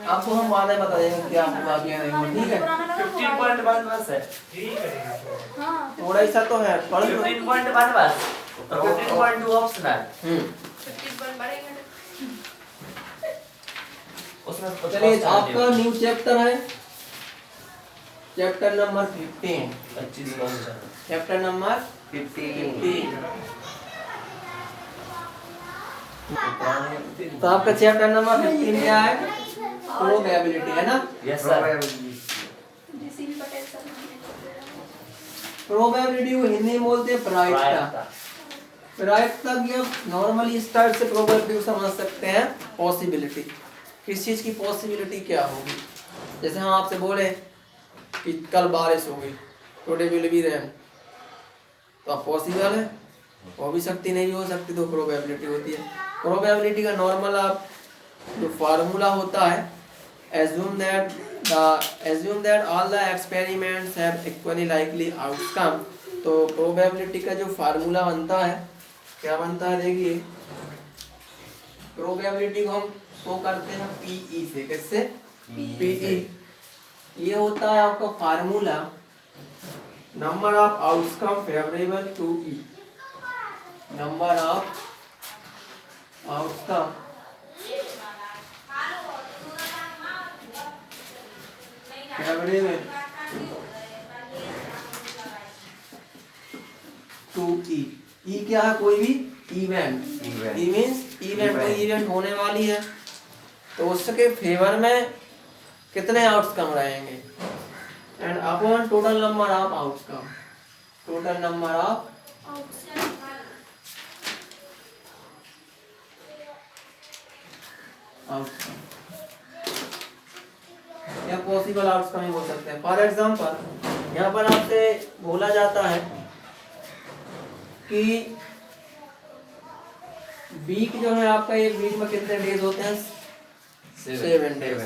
आपको हम बाद में बता देंगे क्या होगा क्या नहीं होगा, ठीक है। 15.1 बस है, थोड़ा ही सा तो है, पढ़ लो। 15.1 बस, 15.2 ऑप्शनल। उसमें चलिए आपका न्यू चैप्टर है, चैप्टर नंबर 15। 25 chapter number 15। तो आपका चैप्टर नंबर 15 क्या है? प्रोबेबिलिटी, है ना? Yes sir. प्रोबेबिलिटी को हिंदी में बोलते हैं प्रायिकता। प्रायिकता की आप नॉर्मली स्टाइल से प्रोबेबिलिटी को समझ सकते हैं पॉसिबिलिटी, किस चीज की पॉसिबिलिटी क्या होगी। जैसे हम आपसे बोले कि कल बारिश होगी, टुडे विल बी रेन, तो अब पॉसिबल है, हो भी सकती नहीं भी हो सकती, तो प्रोबेबिलिटी होती है। प्रोबेबिलिटी का नॉर्मल आप जो फार्मूला होता है, assume that all the experiments have equally likely outcome। तो प्रोबेबिलिटी का जो फार्मूला बनता है, क्या बनता है देखिए, प्रोबेबिलिटी को हम शो करते हैं पीई से। किससे? पीई। ये होता है आपका formula, number of outcome favourable to E, number of outcome favourable to E. E क्या है? कोई भी इवेंट। ई मींस इवेंट, कोई इवेंट होने वाली है तो उसके फेवर में कितने आउटकम रहेंगे, and upon total number of outcome, total number of outcome या पॉसिबल आउटकम ही बोल सकते हैं। फॉर एग्जांपल यहाँ पर आपसे बोला जाता है कि वीक जो है आपका, एक वीक में कितने डेज होते हैं? 7 डेज।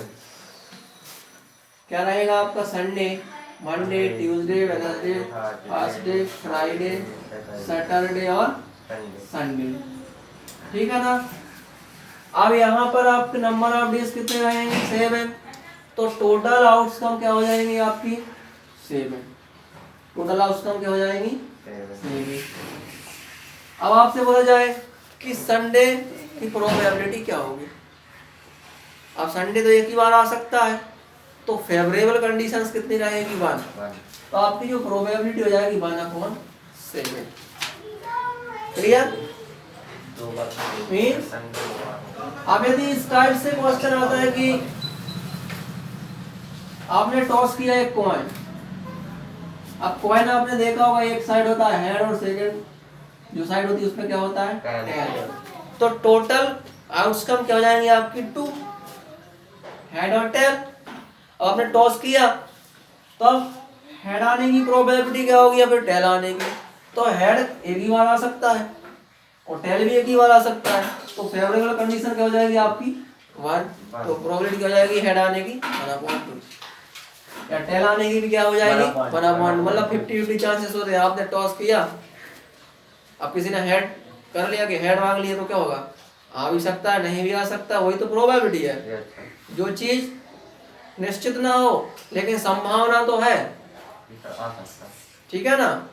क्या रहेगा आपका? Sunday, Monday, Tuesday, Wednesday, Thursday, Friday, Saturday और संडे, ठीक है ना। अब यहाँ पर आपके नंबर ऑफ डेज कितने रहेंगे? 7। तो टोटल आउटकम क्या हो जाएंगी आपकी? 7। टोटल आउटकम क्या हो जाएंगी? 7। अब आपसे बोला जाए कि संडे की प्रोबेबिलिटी क्या होगी। अब संडे तो एक ही बार आ सकता है, तो फेवरेबल कंडीशंस कितनी रहेगी? 1। तो आपकी जो प्रोबेबिलिटी हो जाएगी 1/7। क्लियर? मीन्स अब यदि इस टाइप से क्वेश्चन आता है कि आपने टॉस किया एक कॉइन, अब कॉइन आपने देखा होगा एक साइड होता है हेड और सेकंड जो साइड होती है उसमें क्या होता है? टेल। तो टोटल आउटकम क्या हो जाएंगे आपकी? 2, हेड और टेल। आपने टॉस किया तो अब हेड आने की प्रोबेबिलिटी क्या होगी या फिर टेल आने की? तो हेड एक ही बार आ सकता है और टेल भी एक ही बार आ सकता है, तो फेवरेबल कंडीशन क्या हो जाएगी आपकी? 1। तो प्रोबेबिलिटी क्या हो जाएगी हेड आने की? 1/2। या टेल आने की भी क्या हो जाएगी? 1/1। मतलब 50-50 चांसेस होते हैं। आपने टॉस किया, अब किसी ने हेड कर लिया कि हेड मांग लिया, तो क्या होगा? आ भी सकता है, नहीं भी आ सकता, वही तो प्रोबेबिलिटी है। जो चीज निश्चित ना हो लेकिन संभावना तो है, ठीक है ना।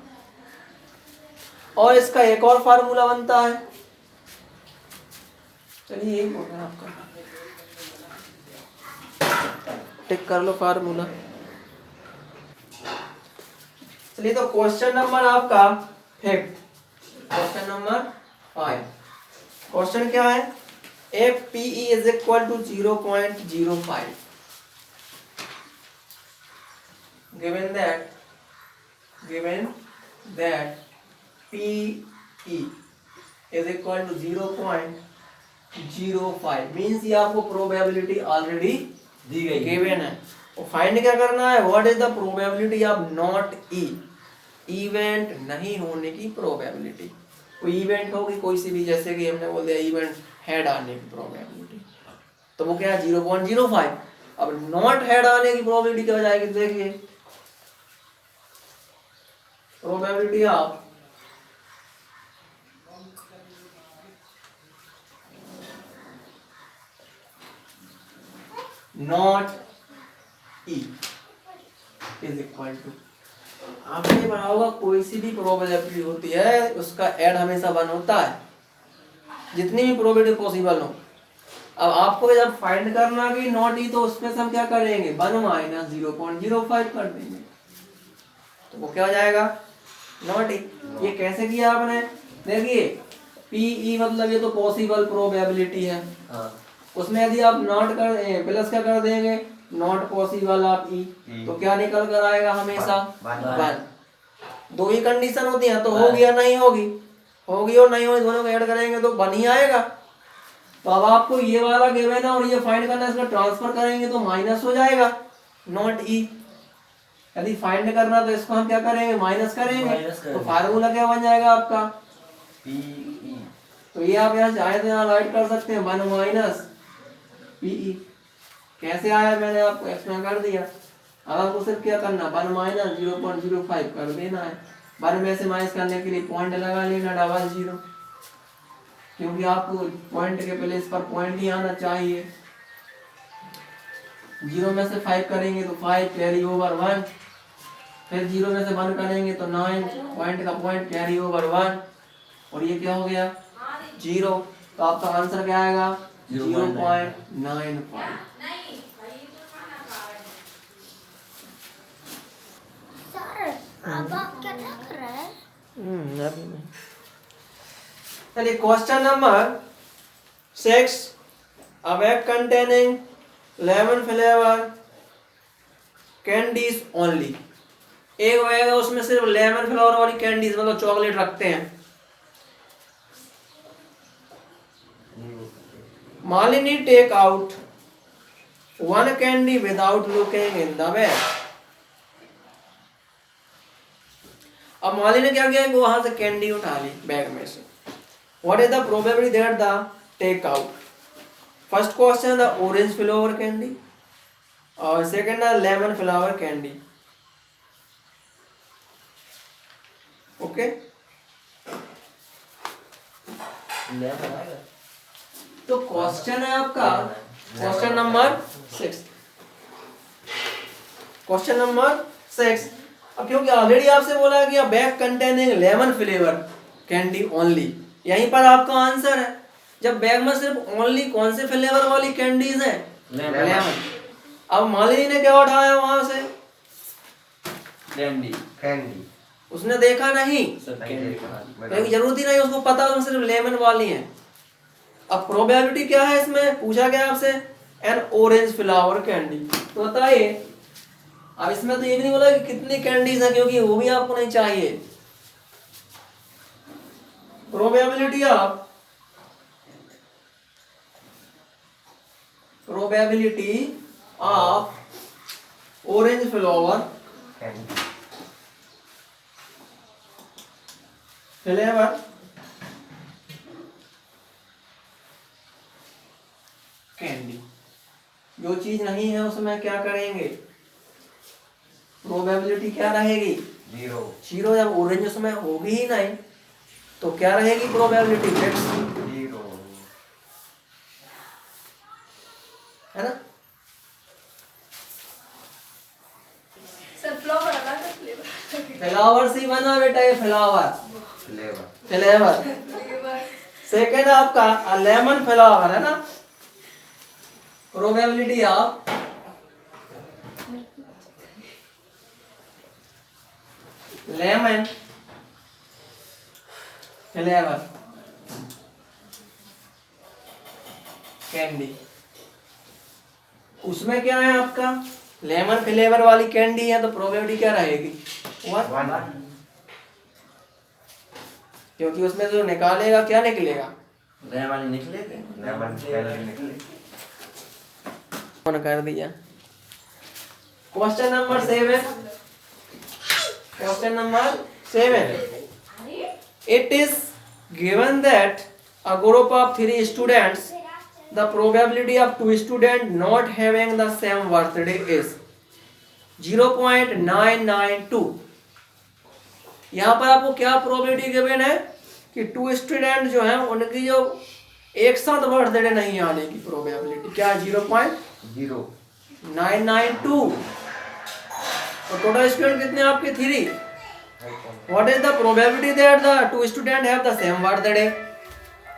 और इसका एक और फार्मूला बनता है, चलिए यही बोल रहा है आपका, टिक कर लो फार्मूला। चलिए तो क्वेश्चन नंबर आपका 5, क्वेश्चन नंबर 5। क्वेश्चन क्या है? if PE is equal to 0.05, given that PE is equal to 0.05 means ये आपको प्रोबेबिलिटी ऑलरेडी दी गई गिवन है। और फाइंड क्या करना है? What is the probability of not E, event नहीं होने की प्रोबेबिलिटी। कोई इवेंट होगी कोई सी भी, जैसे कि हमने बोल दिया इवेंट हेड आने की प्रोबेबिलिटी, तो वो क्या है? 0.05। अब नॉट हेड आने की प्रोबेबिलिटी क्या हो जाएगी? देखिए probability of not E is equal to, आपने पढ़ा होगा कोई सी भी प्रोबेबिलिटी होती है उसका ऐड हमेशा 1 होता है, जितनी भी प्रोबेबिलिटी पॉसिबल हो। अब आपको जब फाइंड करना कि नॉट ई, तो उसमें से हम क्या करेंगे 1 माइनस 0.05 कर देंगे, तो वो क्या हो जाएगा नॉट ई। ये कैसे किया आपने, देखिए पीई मतलब ये तो पॉसिबल प्रोबेबिलिटी है, उसमें यदि आप नॉट कर प्लस क्या कर देंगे नॉट पॉसिबल आप ई, तो क्या निकल कर आएगा हमेशा 1। दो ही कंडीशन होती है, तो होगी या नहीं होगी, होगी और नहीं होगी, दोनों को ऐड करेंगे तो 1 ही आएगा। तो अब आपको ये वाला गिवन है और ये फाइंड करना है, इसका ट्रांसफर करेंगे तो माइनस हो जाएगा नॉट ई। यदि फाइंड करना तो इसको हम क्या करेंगे माइनस करेंगे, तो फार्मूला क्या बन जाएगा आपका पीई। तो ये आप यहाँ चाहे तो यहाँ राइट कर सकते हैं 1 माइनस पीई। कैसे आया मैंने आपको एक्सप्लेन कर दिया। अब आपको सिर्फ क्या करना 1 माइनस 0.05 कर देना है, 1 में से माइनस करने के लिए पॉइंट लगा लेना 00, क्योंकि आपको पॉइंट के प्लेस पर पॉइंट ही आना चाहिए। 0 में से 5 करेंगे तो 5 कैरी ओवर 1, फिर 0 में से 1 करेंगे तो 9, पॉइंट का पॉइंट कैरी ओवर 1, और ये क्या हो गया 0। तो आपका आंसर क्या आएगा 0.95। अब आप क्या कर रहे हैं? चलिए question number 6, a bag containing lemon flavor candies only। एक बैग है उसमें सिर्फ लेमन फ्लेवर वाली कैंडीज मतलब चॉकलेट रखते हैं। Malini take out 1 candy without looking in the bag। अब मालिनी ने क्या किया कि वहां से कैंडी उठा ली बैग में से। What is the probability that the take out? First question the orange flower candy, और second the lemon flower candy। Okay? तो क्वेश्चन है आपका क्वेश्चन नंबर 6। क्वेश्चन नंबर 6, अब क्योंकि ऑलरेडी आपसे बोला है कि bag containing lemon flavour candy only, यहीं पर आपका आंसर है। जब बैग में सिर्फ ओनली कौन से फ्लेवर वाली कैंडीज है लेमन। अब मालिनी ने क्या उठाया वहां से कैंडी, उसने देखा नहीं क्योंकि जरूरत ही नहीं, उसको पता उसमें सिर्फ लेमन वाली है। अब प्रोबेबिलिटी क्या है इसमें पूछा गया आपसे एन ऑरेंज फ्लावर कैंडी, तो बताइए। अब इसमें तो ये भी नहीं बोला कि कितनी कैंडीज है, क्योंकि वो भी आपको नहीं चाहिए। Probability of orange flower candy, जो चीज नहीं है उसमें क्या करेंगे प्रोबेबिलिटी क्या रहेगी 0। जब ऑरेंज उसमें होगी ही नहीं तो क्या रहेगी प्रोबेबिलिटी 0, है ना। फ्लावर से बना बेटा ये फ्लेवर। सेकेंड आपका लेमन फ्लावर है ना। Probability of lemon flavour candy, उसमें क्या है आपका लेमन फ्लेवर वाली कैंडी है, तो प्रोबेबिलिटी क्या रहेगी 1, क्योंकि उसमें जो निकालेगा क्या निकलेगा लेमन कर दिया। Question number 7, it is given that a group of 3 students, the probability of 2 students not having the same birthday is 0.992। यहाँ पर आपको क्या प्रोबेबिलिटी गिवन है कि 2 स्टूडेंट जो हैं उनकी जो एक साथ बर्थडे नहीं आने की प्रोबेबिलिटी क्या 0.992 992। तो टोटल स्टूडेंट कितने आपके 3। What is the probability that the two student have the same birthday.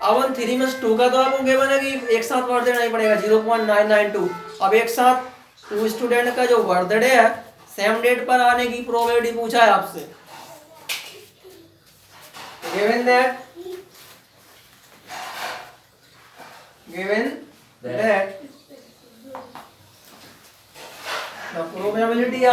अब हम 3 में 2 का तो आपको गिवन है कि एक साथ बर्थडे नहीं पड़ेगा 0.992। अब एक साथ 2 स्टूडेंट का जो बर्थडे है सेम डेट पर आने की प्रोबेबिलिटी पूछा है आपसे। Given that the probability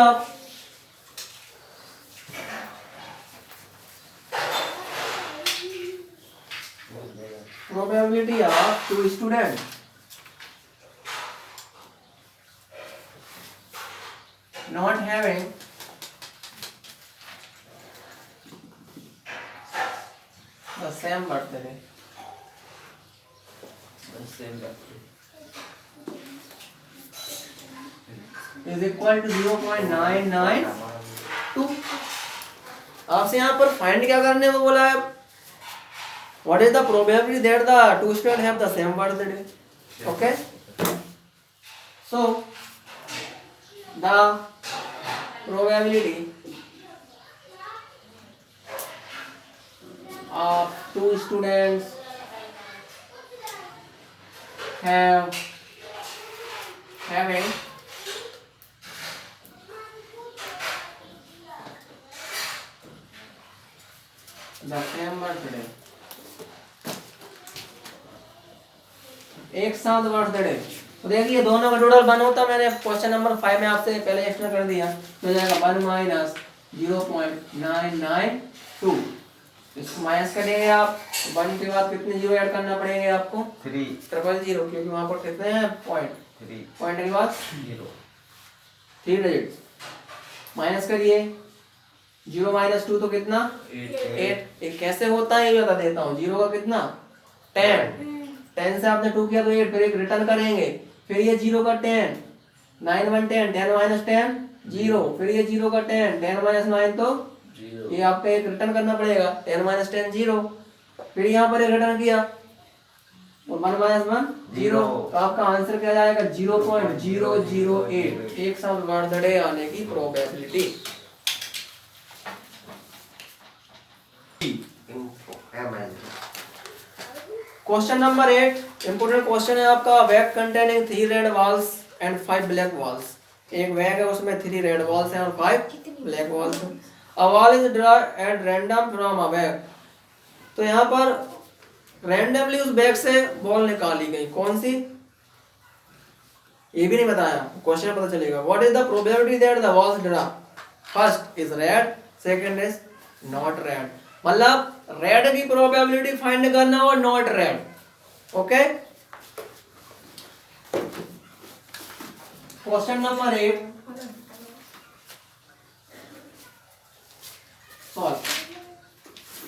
of two students not having the same birthday is equal to 0.992। आपसे यहाँ पर फाइंड क्या करने को बोला है, what is the probability that the two student have the same birthday. Okay, so the probability of two students having the same birthday, एक साथ बर्थडे। तो देखिए दोनों का टोटल 1 होता, मैंने क्वेश्चन नंबर 5 में आपसे पहले एक्स्ट्रा कर दिया, तो जाएगा 1 माइनस 0.992। इसको माइनस करेंगे आप, 1 के बाद कितने जीरो ऐड करना पड़ेंगे आपको 3 000, क्योंकि वहां पर कितने हैं पॉइंट 3 पॉइंट के बाद 0 3 डिजिट माइनस करिए। 0 माइनस 2 तो कितना 8। ये कैसे होता है ये बता देता हूँ। 0 का कितना 10 से आपने 2 किया तो 8, फिर एक रिटर्न करेंगे, फिर ये 0 का 10 9 1 10 10 माइनस 10 0, फिर ये 0 का 10 10 माइनस 9 तो 0, ये आपका एक रिटर्न करना पड़ेगा 10 माइनस 10 0, फिर यहाँ पर एक रिटर्न किया और 1 माइनस 1 0, तो आपका आंसर क्या जाएगा 0.008। एक साथ बर्थडे आने की probability. Question number 8 important question है आपका। Bag containing 3 red walls and 5 black walls. एक बैग है उसमें 3 रेड वॉल्स हैं और 5 ब्लैक वॉल्स हैं। A wall is draw at random from a bag. तो यहाँ पर रैंडमली उस बैग से बॉल निकाली गई, कौन सी ये भी नहीं बताया, क्वेश्चन में पता चलेगा। What is the probability that the walls draw, first is red, second is not red. मतलब रेड की प्रोबेबिलिटी फाइंड करना और not red. Okay, question number 8 solve.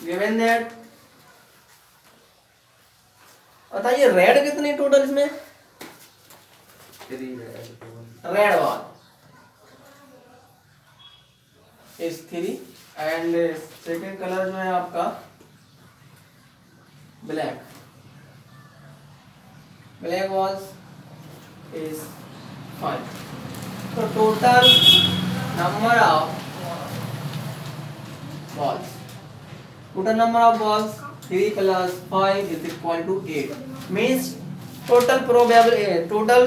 Given that, बताइए रेड कितनी टोटल इसमें, red one is 3 and second colour जो है आपका ब्लैक, ब्लैक वॉल्स इज 5। तो total number of balls, total number of balls 3 plus 5 is equal to 8, means total probability, total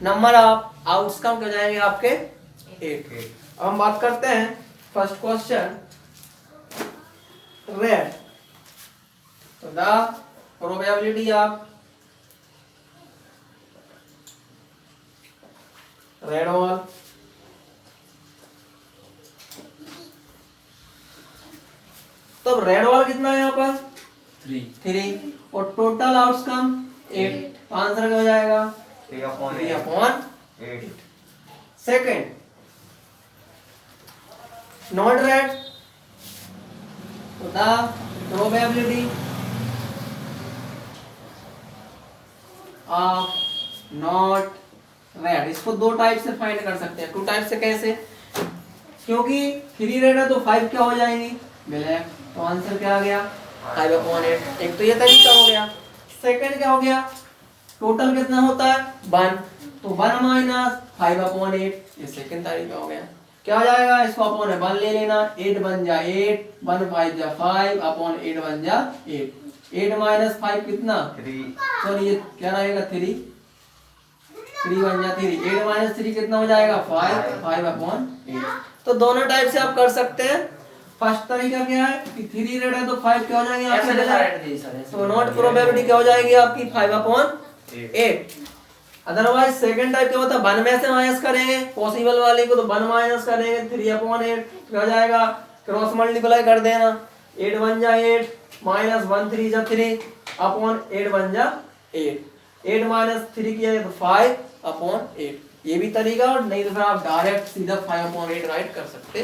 number of outcome क्या जाएंगे आपके 8। अब हम बात करते हैं फर्स्ट क्वेश्चन रेड। तो the probability of red ball, तो रेड बॉल कितना है यहाँ पर 3 और टोटल आउटकम 8, तो आंसर क्या हो जाएगा 3/8। सेकेंड नॉट रेड, तो the probability of not red, इसको 2 टाइप से फाइंड कर सकते हैं। 2 टाइप से कैसे, क्योंकि 3 रेड है तो 5 क्या हो जाएंगी ब्लैक, तो आंसर क्या आ गया 5/8। एक तो ये तरीका हो गया। सेकंड क्या हो गया, टोटल कितना होता है 1, तो 1 माइनस 5/8 ये सेकंड तरीका हो गया। क्या हो जाएगा, इसको अपॉन 1 ले लेना, 8 बन जा 8, 1 5 जा 5 अपॉन 8 बन जा 8। 8 माइनस 5 कितना 3 सॉरी ये क्या रहेगा 3 बन जा 3। 8 माइनस 3 कितना हो जाएगा 5/8। तो दोनों टाइप से आप कर सकते हैं। फर्स्ट तरीका क्या है कि 3 रेड है तो 5 क्या हो जाएंगे ऐसे आपके, डिसाइड दी सर तो नॉट प्रोबेबिलिटी क्या हो जाएगी आपकी 5/8। अदरवाइज सेकंड टाइप क्या होता है 1 में से माइनस करेंगे पॉसिबल वाले को, तो 1 माइनस करेंगे 3/8 क्या हो जाएगा, क्रॉस मल्टीप्लाई कर देना, 8 बन जा 8 माइनस 1 3 जा 3 अपॉन 8 बन जा 8। 8 माइनस 3 किया तो 5/8। ये भी तरीका, और नहीं तो फिर आप डायरेक्ट सीधा 5/8 राइट कर सकते